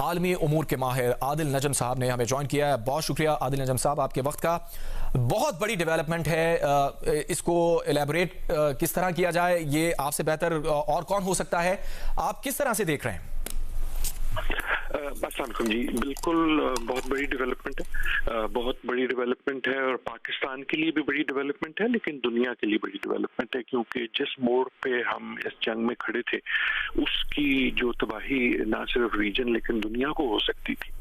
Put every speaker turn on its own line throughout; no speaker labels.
आलमी उमूर के माहिर आदिल नजम साहब ने हमें ज्वाइन किया है। बहुत शुक्रिया आदिल नजम साहब आपके वक्त का। बहुत बड़ी डेवलपमेंट है, इसको एलैबोरेट किस तरह किया जाए ये आपसे बेहतर और कौन हो सकता है, आप किस तरह से देख रहे हैं?
अस्सलाम जी, बिल्कुल बहुत बड़ी डेवलपमेंट है, बहुत बड़ी डेवलपमेंट है और पाकिस्तान के लिए भी बड़ी डेवलपमेंट है, लेकिन दुनिया के लिए बड़ी डेवलपमेंट है, क्योंकि जिस मोड़ पे हम इस जंग में खड़े थे उसकी जो तबाही ना सिर्फ रीजन लेकिन दुनिया को हो सकती थी,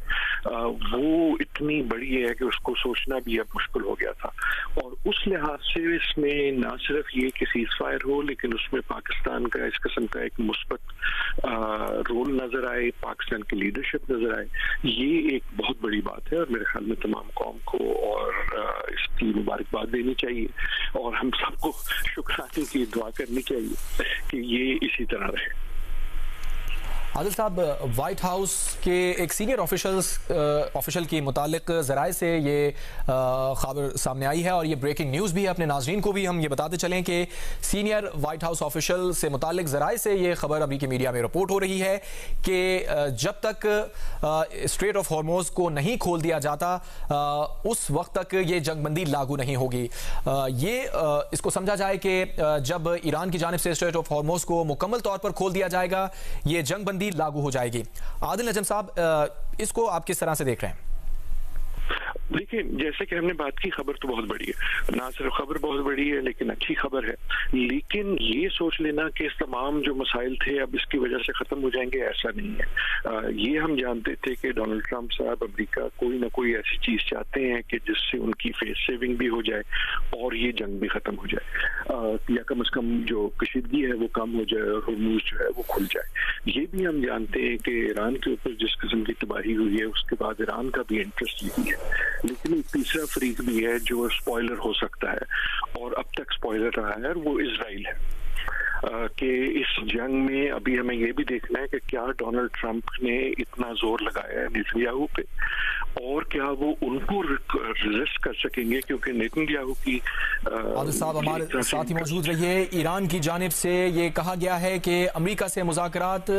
वो इतनी बड़ी है कि उसको सोचना भी अब मुश्किल हो गया था। और उस लिहाज से इसमें ना सिर्फ ये कि सीज़फायर हो, लेकिन उसमें पाकिस्तान का इस किस्म का एक मुस्बत रोल नजर आए, पाकिस्तान की लीडरशिप नजर आए, ये एक बहुत बड़ी बात है और मेरे ख्याल में तमाम कौम को और इसकी मुबारकबाद देनी चाहिए और हम सबको शुक्राने की दुआ करनी चाहिए कि ये इसी तरह रहे।
आदिल साहब, वाइट हाउस के एक सीनियर ऑफिशियल की मुतालिक ज़राए से ये खबर सामने आई है और ये ब्रेकिंग न्यूज़ भी है। अपने नाज़रीन को भी हम ये बताते चलें कि सीनियर वाइट हाउस ऑफिशियल से मुतालिक ज़राए से ये खबर अभी की मीडिया में रिपोर्ट हो रही है कि जब तक स्ट्रेट ऑफ हॉर्मोज को नहीं खोल दिया जाता उस वक्त तक ये जंगबंदी लागू नहीं होगी। ये इसको समझा जाए कि जब ईरान की जानिब से स्ट्रेट ऑफ हॉर्मोज को मुकम्मल तौर पर खोल दिया जाएगा ये जंगबंदी लागू हो जाएगी। आदिल नजम साहब, इसको आप किस तरह से देख रहे हैं?
देखिए, जैसे कि हमने बात की, खबर तो बहुत बड़ी है, ना सिर्फ खबर बहुत बड़ी है लेकिन अच्छी खबर है, लेकिन ये सोच लेना कि इस तमाम जो मसाइल थे अब इसकी वजह से खत्म हो जाएंगे, ऐसा नहीं है। ये हम जानते थे कि डोनाल्ड ट्रंप साहब अमेरिका कोई ना कोई ऐसी चीज चाहते हैं कि जिससे उनकी फेस सेविंग भी हो जाए और ये जंग भी खत्म हो जाए, या कम से कम जो कशीदगी है वो कम हो जाए और हॉर्मूज जो है वो खुल जाए। ये भी हम जानते हैं कि ईरान के ऊपर जिस किस्म की तबाही हुई है उसके बाद ईरान का भी इंटरेस्ट यही है, लेकिन एक तीसरा फरीक भी है जो स्पॉइलर हो सकता है और अब तक स्पॉइलर रहा है, वो इजराइल है। कि इस जंग में अभी हमें ये भी देखना है कि क्या डोनाल्ड ट्रंप ने इतना जोर लगाया है नेतन्याहू पे और क्या वो उनको रेजिस्ट कर सकेंगे, क्योंकि नेतन्याहू की
आदिल साहब हमारे साथ ही मौजूद रहिए। ईरान की जानिब से ये कहा गया है कि अमेरिका से मुज़ाकरात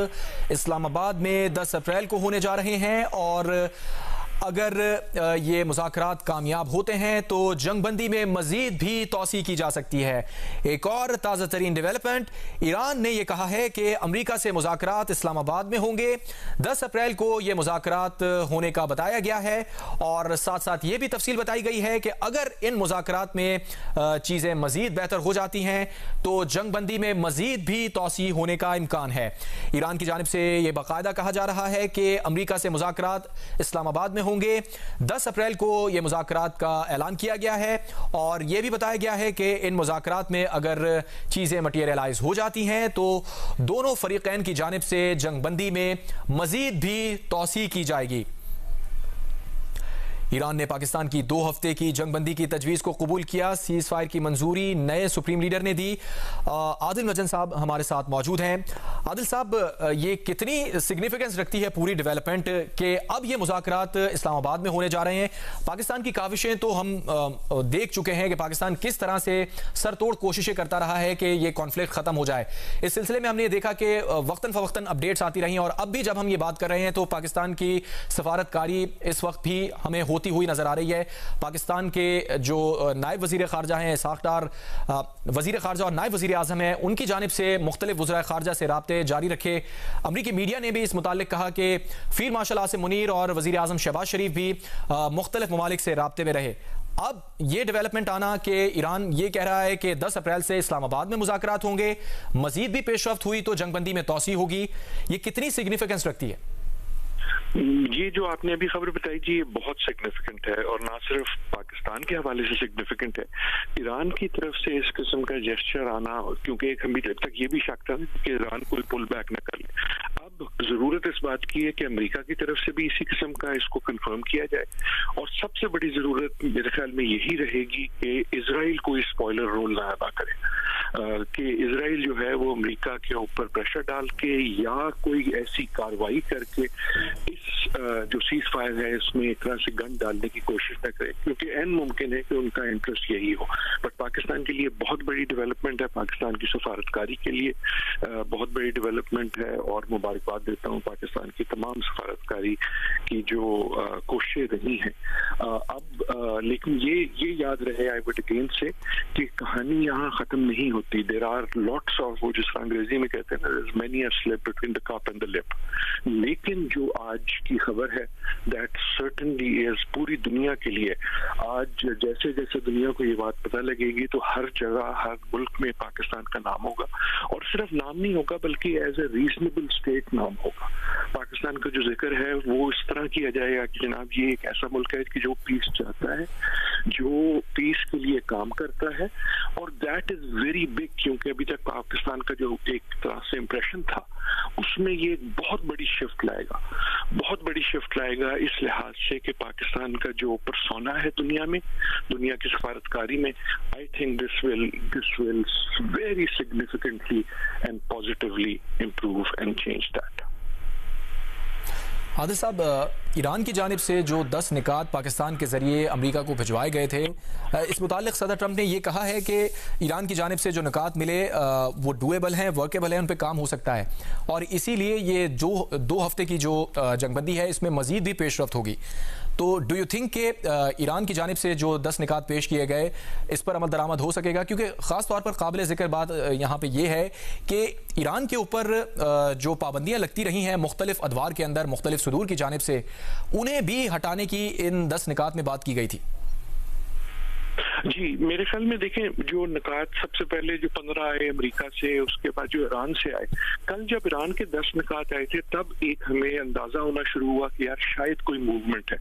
इस्लामाबाद में 10 अप्रैल को होने जा रहे हैं और अगर ये मुज़ाकरात कामयाब होते हैं तो जंगबंदी में मजीद भी तोसी की जा सकती है। एक और ताज़ा तरीन डेवलपमेंट, ईरान ने यह कहा है कि अमेरिका से मुज़ाकरात इस्लामाबाद में होंगे। 10 अप्रैल को ये मुज़ाकरात होने का बताया गया है और साथ साथ ये भी तफसील बताई गई है कि अगर इन मुज़ाकरात में चीज़ें मजीद बेहतर हो जाती हैं तो जंगबंदी में मजीद भी तोसी होने का इम्कान है। ईरान की जानिब से यह बाकायदा कहा जा रहा है कि अमेरिका से मुज़ाकरात इस्लामाबाद में होंगे। 10 अप्रैल को यह मुज़ाकरात का ऐलान किया गया है और यह भी बताया गया है कि इन मुज़ाकरात में अगर चीज़ें मटीरियलाइज हो जाती हैं तो दोनों फरीक़ैन की जानिब से जंगबंदी में मजीद भी तोसी की जाएगी। ईरान ने पाकिस्तान की 2 हफ्ते की जंगबंदी की तजवीज़ को कबूल किया। सीज़ फायर की मंजूरी नए सुप्रीम लीडर ने दी। आदिल नजम साहब हमारे साथ मौजूद हैं। आदिल साहब, ये कितनी सिग्निफिकेंस रखती है पूरी डेवलपमेंट कि अब ये मुज़ाकरात इस्लामाबाद में होने जा रहे हैं? पाकिस्तान की काविशें तो हम देख चुके हैं कि पाकिस्तान किस तरह से सरतोड़ कोशिशें करता रहा है कि ये कॉन्फ्लिक्ट ख़त्म हो जाए। इस सिलसिले में हमने देखा कि वक्तन फ़वक्तन अपडेट्स आती रही और अब भी जब हम ये बात कर रहे हैं तो पाकिस्तान की सफारतकारी इस वक्त भी हमें होती हुई नजर आ रही है। पाकिस्तान के जो नायब वजीर खारजा हैं इसाक डार, वजीर खारजा और नायब वजीर आजम हैं, उनकी जानिब से मुख्तलिफ वज़राए खारजा से राब्ते जारी रखे। अमरीकी मीडिया ने भी इस मुतालिक कहा कि फील्ड मार्शल आसिम मुनीर और वजीर आजम शहबाज शरीफ भी मुख्तलिफ ममालिक से राब्ते में रहे। अब ये डेवलपमेंट आना कि ईरान ये कह रहा है कि 10 अप्रैल से इस्लामाबाद में मुज़ाकरात होंगे, मजीद भी पेशरफ्त हुई तो जंगबंदी में तोसी होगी, ये कितनी सिग्निफिकेंस रखती है?
ये जो आपने अभी खबर बताई जी, ये बहुत सिग्निफिकेंट है और ना सिर्फ पाकिस्तान के हवाले से सिग्निफिकेंट है, ईरान की तरफ से इस किस्म का जेस्चर आना, क्योंकि एक हम भी जब तक ये भी शक था कि ईरान कोई पुल बैक न कर ले। अब जरूरत इस बात की है कि अमेरिका की तरफ से भी इसी किस्म का इसको कंफर्म किया जाए और सबसे बड़ी जरूरत मेरे ख्याल में यही रहेगी कि इजराइल कोई स्पॉइलर रोल ना अदा करे, कि इजराइल जो है वो अमेरिका के ऊपर प्रेशर डाल के या कोई ऐसी कार्रवाई करके इस जो सीज फायर है इसमें एक तरह से गन डालने की कोशिश न करे, क्योंकि एन मुमकिन है कि उनका इंटरेस्ट यही हो। बट पाकिस्तान के लिए बहुत बड़ी डेवलपमेंट है, पाकिस्तान की सफारतकारी के लिए बहुत बड़ी डेवलपमेंट है और मुबारकबाद देता हूँ पाकिस्तान की तमाम सफारतकारी सारी की जो कोशिशें रही हैं। अब लेकिन ये याद रहे आई वुड अगेन से कि कहानी यहाँ खत्म नहीं होती। देयर आर लॉट्स ऑफ, वो जिस अंग्रेजी में कहते हैं ना, there is many a slip between the cup and the lip. लेकिन जो आज की खबर है दैट सर्टेनली इज पूरी दुनिया के लिए, आज जैसे जैसे दुनिया को ये बात पता लगेगी तो हर जगह हर मुल्क में पाकिस्तान का नाम होगा, और सिर्फ नाम नहीं होगा बल्कि एज ए रीजनेबल स्टेट नाम होगा। पाकिस्तान का जो जिक्र है वो इस तरह किया जाएगा कि जनाब ये एक ऐसा मुल्क है कि जो पीस चाहता है, जो पीस के लिए काम करता है, और दैट इज वेरी बिग। क्योंकि अभी तक पाकिस्तान का जो एक तरह से इंप्रेशन था उसमें ये बहुत बड़ी शिफ्ट लाएगा, बहुत बड़ी शिफ्ट लाएगा इस लिहाज से कि पाकिस्तान का जो परसोना है दुनिया में, दुनिया की सफारतकारी में, I think this will very significantly and positively improve and change that.
Adil साहब, ईरान की जानिब से जो 10 निकात पाकिस्तान के जरिए अमेरिका को भिजवाए गए थे, इस मुतालिक सदर ट्रंप ने यह कहा है कि ईरान की जानिब से जो निकात मिले वो डूएबल हैं, वर्केबल हैं, उन पर काम हो सकता है, और इसीलिए ये जो 2 हफ्ते की जो जंगबंदी है इसमें मजीद भी पेशरफ्त होगी। तो डू यू थिंक कि ईरान की जानिब से जो 10 निकात पेश किए गए इस पर अमल दरामद हो सकेगा? क्योंकि ख़ास तौर पर काबिल ज़िक्र बात यहाँ पे ये है कि ईरान के ऊपर जो पाबंदियाँ लगती रही हैं मुख्तलिफ अदवार के अंदर, मुख्तलिफ सुदूर की जानिब से, उन्हें भी हटाने की इन 10 निकात में बात की गई थी।
जी, मेरे ख्याल में देखें, जो निकात सबसे पहले जो 15 आए अमेरिका से, उसके बाद जो ईरान से आए, कल जब ईरान के 10 निकात आए थे तब एक हमें अंदाजा होना शुरू हुआ कि यार शायद कोई मूवमेंट है,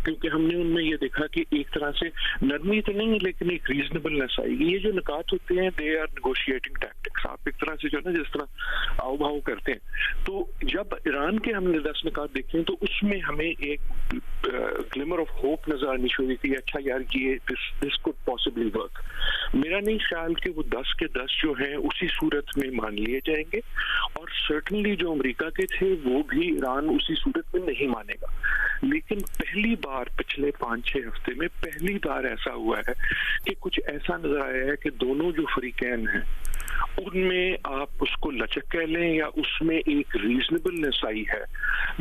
क्योंकि हमने उनमें ये देखा कि एक तरह से नरमी तो नहीं लेकिन एक रीजनेबलनेस आएगी। ये जो निकात होते हैं दे आर नेगोशिएटिंग टैक्टिक्स, आप एक तरह से जो है ना जिस तरह आओ भाव करते हैं। तो जब ईरान के हमने 10 निकात देखे तो उसमें हमें एक ग्लिमर ऑफ होप नजर आनी शुरू हुई कि अच्छा यार ये दिस कुड पॉसिबली वर्क। मेरा नहीं ख्याल कि वो 10 के 10 जो हैं उसी सूरत में मान लिए जाएंगे, और सर्टनली जो अमेरिका के थे वो भी ईरान उसी सूरत में नहीं मानेगा। लेकिन पहली बार पिछले 5-6 हफ्ते में पहली बार ऐसा हुआ है कि कुछ ऐसा नजर आया है कि दोनों जो फरीकैन हैं उनमें आप उसको लचक कह लें या उसमें एक रीजनेबलनेस आई है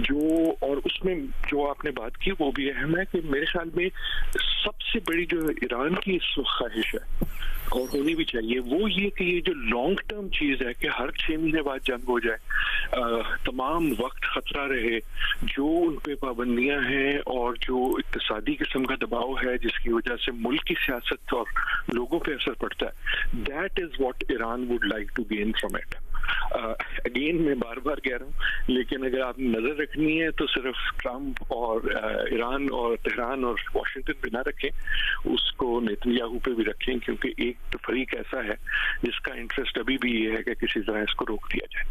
जो, और उसमें जो आपने बात की वो भी अहम है कि मेरे ख्याल में सबसे बड़ी जो ईरान की ख्वाहिश है और होनी भी चाहिए वो ये कि ये जो लॉन्ग टर्म चीज है कि हर 6 महीने बाद जंग हो जाए, तमाम वक्त खतरा रहे, जो उन पे पाबंदियां हैं और जो इक्तिसादी किस्म का दबाव है जिसकी वजह से मुल्क की सियासत और लोगों पे असर पड़ता है, that is what Iran would like to gain from it. Again मैं बार बार कह रहा हूँ, लेकिन अगर आप नजर रखनी है तो सिर्फ ट्रंप और ईरान और तेहरान और वाशिंगटन पे ना रखें, उसको नेतन्याहू पे भी रखें, क्योंकि एक फरीक ऐसा है जिसका इंटरेस्ट अभी भी ये है कि किसी तरह इसको रोक दिया जाए।